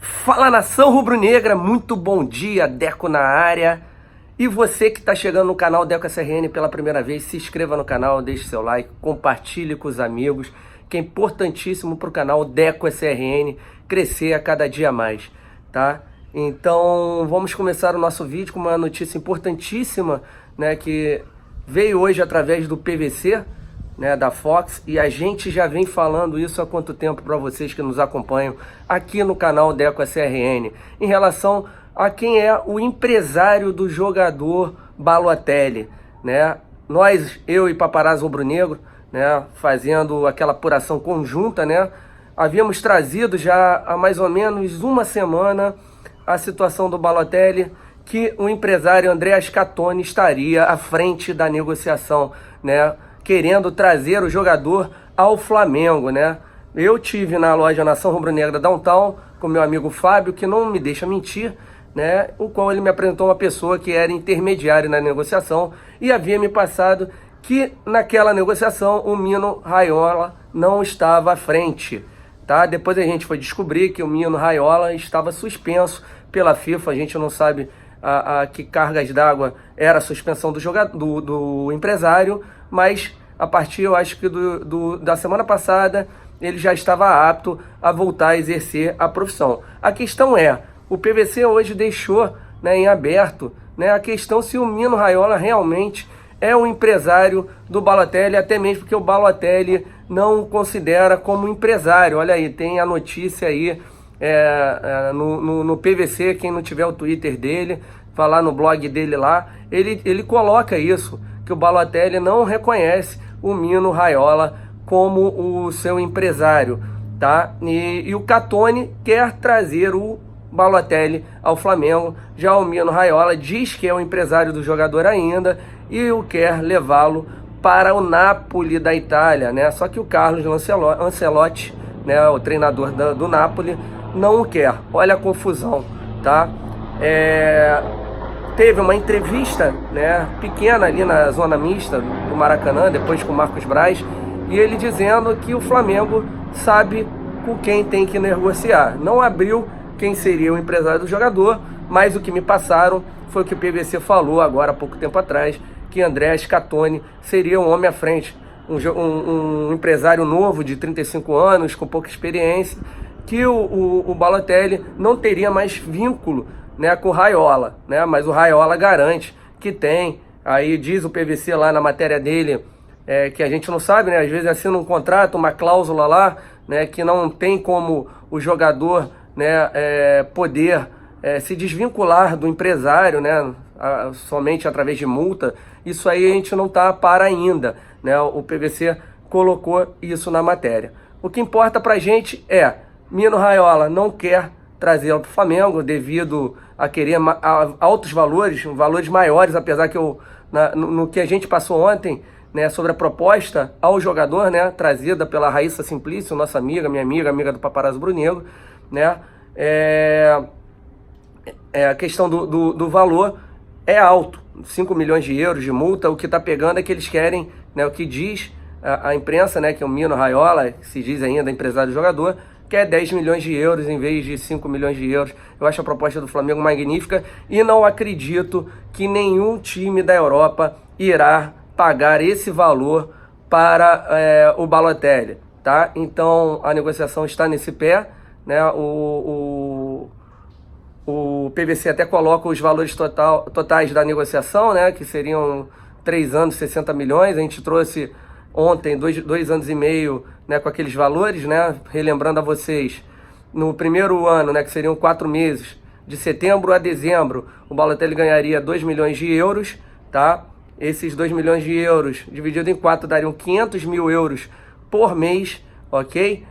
Fala, nação rubro-negra, muito bom dia, Deco na área. E você que está chegando no canal Deco SRN pela primeira vez, se inscreva no canal, deixe seu like, compartilhe com os amigos, que é importantíssimo para o canal Deco SRN crescer a cada dia mais, tá? Então vamos começar o nosso vídeo com uma notícia importantíssima, né, que veio hoje através do PVC, né, da Fox, e a gente já vem falando isso há quanto tempo para vocês que nos acompanham aqui no canal Deco SRN, em relação a quem é o empresário do jogador Balotelli, né? Nós, eu e Paparazzo Rubro-Negro, né, fazendo aquela apuração conjunta, né, havíamos trazido já há mais ou menos uma semana a situação do Balotelli, que o empresário André Scattoni estaria à frente da negociação, né, querendo trazer o jogador ao Flamengo, né? Eu tive na loja Nação Rubro-Negra Downtown com meu amigo Fábio, que não me deixa mentir, né? O qual ele me apresentou uma pessoa que era intermediária na negociação e havia me passado que naquela negociação o Mino Raiola não estava à frente, tá? Depois a gente foi descobrir que o Mino Raiola estava suspenso pela FIFA. A gente não sabe a que cargas d'água era a suspensão do jogador, do empresário, mas a partir, eu acho que da semana passada, ele já estava apto a voltar a exercer a profissão. A questão é, o PVC hoje deixou, né, em aberto, né, a questão se o Mino Raiola realmente é o empresário do Balotelli, até mesmo porque o Balotelli não o considera como empresário. Olha aí, tem a notícia aí no PVC, quem não tiver o Twitter dele, vai lá no blog dele lá, ele coloca isso, que o Balotelli não reconhece o Mino Raiola como o seu empresário, tá? E o Scattoni quer trazer o Balotelli ao Flamengo. Já o Mino Raiola diz que é o empresário do jogador ainda e o quer levá-lo para o Napoli da Itália, né? Só que o Carlos Ancelotti, né, o treinador do Napoli, não o quer. Olha a confusão, tá? Teve uma entrevista, né, pequena ali na zona mista do Maracanã, depois com o Marcos Braz, e ele dizendo que o Flamengo sabe com quem tem que negociar. Não abriu quem seria o empresário do jogador, mas o que me passaram foi o que o PVC falou agora há pouco tempo atrás, que André Scattoni seria um homem à frente, um empresário novo de 35 anos, com pouca experiência, que o Balotelli não teria mais vínculo, né, com o Raiola, né, mas o Raiola garante que tem. Aí diz o PVC lá na matéria dele, que a gente não sabe, né, às vezes assina um contrato, uma cláusula lá, né, que não tem como o jogador, né, poder se desvincular do empresário, né, somente através de multa. Isso aí a gente não está para ainda, né, o PVC colocou isso na matéria. O que importa pra gente é, Mino Raiola não quer trazê-lo para o Flamengo devido a querer altos valores maiores, apesar que no que a gente passou ontem, né, sobre a proposta ao jogador, né, trazida pela Raíssa Simplício, nossa amiga, minha amiga do Paparazzo Rubro-Negro, né, a questão do valor é alto, 5 milhões de euros de multa. O que está pegando é que eles querem, né, o que diz a imprensa, né, que é o Mino Raiola, se diz ainda empresário do jogador, que é 10 milhões de euros em vez de 5 milhões de euros. Eu acho a proposta do Flamengo magnífica e não acredito que nenhum time da Europa irá pagar esse valor para o Balotelli, tá? Então a negociação está nesse pé, né? O PVC até coloca os valores totais da negociação, né, que seriam 3 anos, 60 milhões. A gente trouxe ontem 2 anos e meio, né, com aqueles valores, né, relembrando a vocês, no primeiro ano, né, que seriam 4 meses, de setembro a dezembro, o Balotelli ganharia 2 milhões de euros, tá? Esses 2 milhões de euros dividido em 4 dariam 500 mil euros por mês, ok?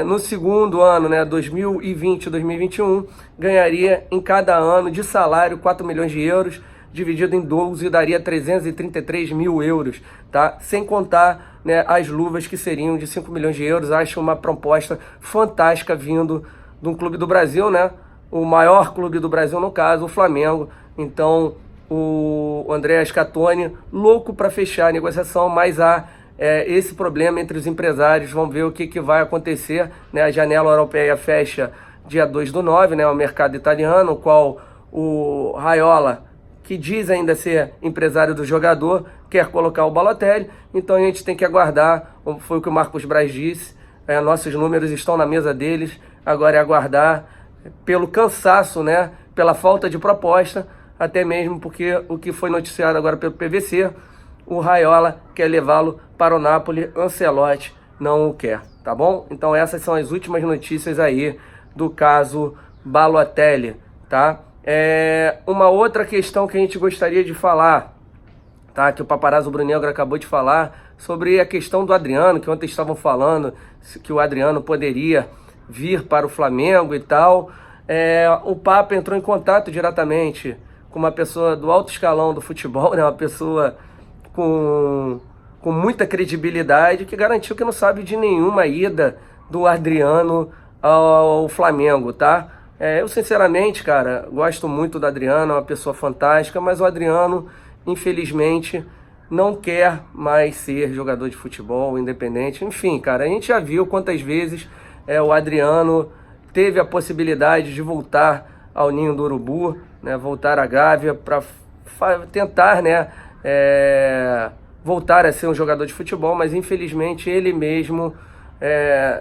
No segundo ano, né, 2020 e 2021, ganharia em cada ano de salário 4 milhões de euros, dividido em 12 daria 333 mil euros, tá? Sem contar, né, as luvas que seriam de 5 milhões de euros. Acho uma proposta fantástica vindo de um clube do Brasil, né? O maior clube do Brasil, no caso, o Flamengo. Então, o André Scattoni, louco para fechar a negociação, mas há esse problema entre os empresários. Vamos ver o que vai acontecer, né? A janela europeia fecha dia 2/9, né, o mercado italiano, o qual o Raiola, que diz ainda ser empresário do jogador, quer colocar o Balotelli. Então a gente tem que aguardar, foi o que o Marcos Braz disse, nossos números estão na mesa deles, agora é aguardar pelo cansaço, né, pela falta de proposta, até mesmo porque o que foi noticiado agora pelo PVC, o Raiola quer levá-lo para o Napoli, Ancelotti não o quer, tá bom? Então essas são as últimas notícias aí do caso Balotelli, tá? Uma outra questão que a gente gostaria de falar, tá? Que o paparazzo rubro-negro acabou de falar sobre a questão do Adriano, que ontem estavam falando que o Adriano poderia vir para o Flamengo e tal. O Papa entrou em contato diretamente com uma pessoa do alto escalão do futebol, né? Uma pessoa com muita credibilidade, que garantiu que não sabe de nenhuma ida do Adriano ao Flamengo, tá? Eu sinceramente, cara, gosto muito do Adriano, é uma pessoa fantástica, mas o Adriano, infelizmente, não quer mais ser jogador de futebol independente. Enfim, cara, a gente já viu quantas vezes o Adriano teve a possibilidade de voltar ao Ninho do Urubu, né, voltar à Gávea para tentar, né, voltar a ser um jogador de futebol, mas infelizmente ele mesmo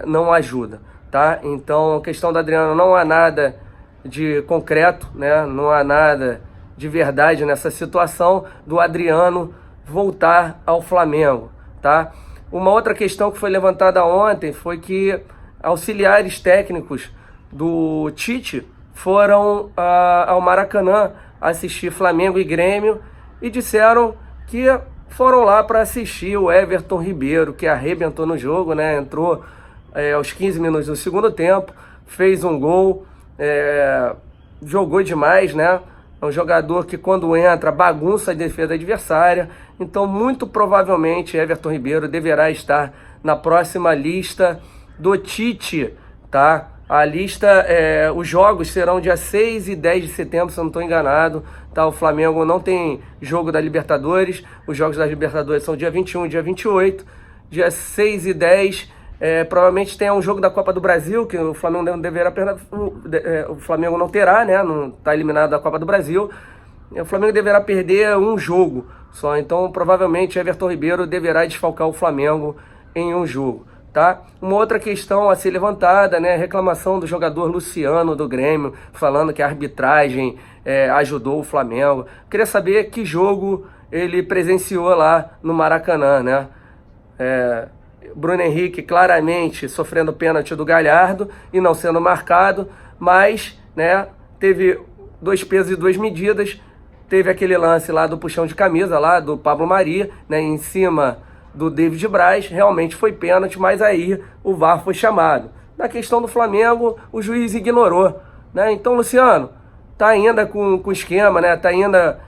não ajuda, tá? Então, a questão do Adriano, não há nada de concreto, né? Não há nada de verdade nessa situação do Adriano voltar ao Flamengo, tá? Uma outra questão que foi levantada ontem foi que auxiliares técnicos do Tite foram ao Maracanã assistir Flamengo e Grêmio e disseram que foram lá para assistir o Everton Ribeiro, que arrebentou no jogo, né? Entrou aos 15 minutos do segundo tempo, fez um gol, jogou demais, né? É um jogador que quando entra bagunça a defesa adversária. Então muito provavelmente Everton Ribeiro deverá estar na próxima lista do Tite, tá? A lista, os jogos serão dia 6 e 10 de setembro, se eu não estou enganado, tá? O Flamengo não tem jogo da Libertadores, os jogos da Libertadores são dia 21 e dia 28, dia 6 e 10, provavelmente tem um jogo da Copa do Brasil, que o Flamengo não deverá, o Flamengo não terá, né? Não está eliminado da Copa do Brasil, o Flamengo deverá perder um jogo só, então provavelmente Everton Ribeiro deverá desfalcar o Flamengo em um jogo. Tá? Uma outra questão a ser levantada, né? Reclamação do jogador Luciano do Grêmio, falando que a arbitragem ajudou o Flamengo. Queria saber que jogo ele presenciou lá no Maracanã, né? Bruno Henrique claramente sofrendo pênalti do Galhardo e não sendo marcado, mas, né, teve 2 pesos e 2 medidas. Teve aquele lance lá do puxão de camisa lá do Pablo Mari, né, em cima do David Braz, realmente foi pênalti, mas aí o VAR foi chamado. Na questão do Flamengo, o juiz ignorou, né? Então, Luciano, tá ainda com esquema, né? Tá ainda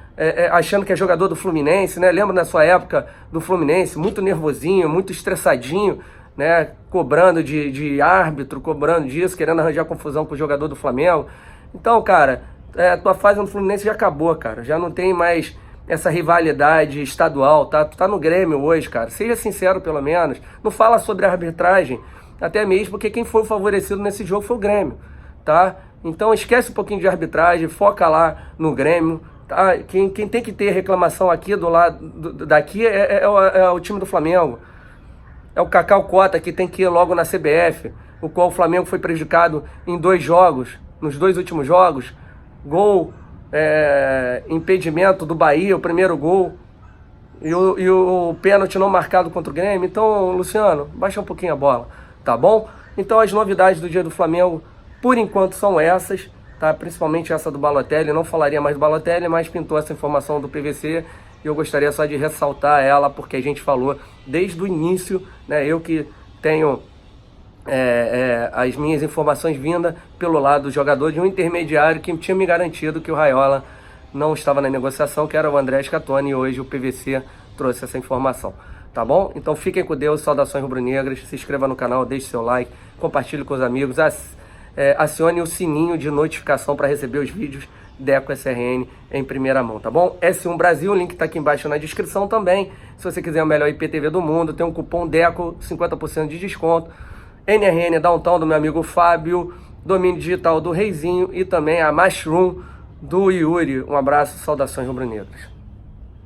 achando que é jogador do Fluminense, né? Lembra na sua época do Fluminense, muito nervosinho, muito estressadinho, né? Cobrando de árbitro, cobrando disso, querendo arranjar confusão com o jogador do Flamengo. Então, cara, a tua fase no Fluminense já acabou, cara. Já não tem mais essa rivalidade estadual, tá? Tu tá no Grêmio hoje, cara. Seja sincero, pelo menos. Não fala sobre a arbitragem, até mesmo porque quem foi favorecido nesse jogo foi o Grêmio, tá? Então esquece um pouquinho de arbitragem, foca lá no Grêmio, tá? Quem tem que ter reclamação aqui do lado daqui é o time do Flamengo. É o Cacau Cota que tem que ir logo na CBF, o qual o Flamengo foi prejudicado em 2 jogos, nos 2 últimos jogos. Gol, impedimento do Bahia, o primeiro gol, e o pênalti não marcado contra o Grêmio. Então, Luciano, baixa um pouquinho a bola, tá bom? Então as novidades do dia do Flamengo, por enquanto, são essas, tá? Principalmente essa do Balotelli. Eu não falaria mais do Balotelli, mas pintou essa informação do PVC e eu gostaria só de ressaltar ela, porque a gente falou desde o início, né? Eu que tenho as minhas informações vindas pelo lado do jogador, de um intermediário que tinha me garantido que o Raiola não estava na negociação, que era o André Scatoni, e hoje o PVC trouxe essa informação, tá bom? Então fiquem com Deus, saudações rubro-negras, se inscreva no canal, deixe seu like, compartilhe com os amigos, acione o sininho de notificação para receber os vídeos Deco SRN em primeira mão, tá bom? S1 Brasil, o link tá aqui embaixo na descrição também. Se você quiser o melhor IPTV do mundo, tem um cupom DECO, 50% de desconto. NRN Downtown do meu amigo Fábio, Domínio Digital do Reizinho e também a Mushroom do Yuri. Um abraço, saudações rubro-negras.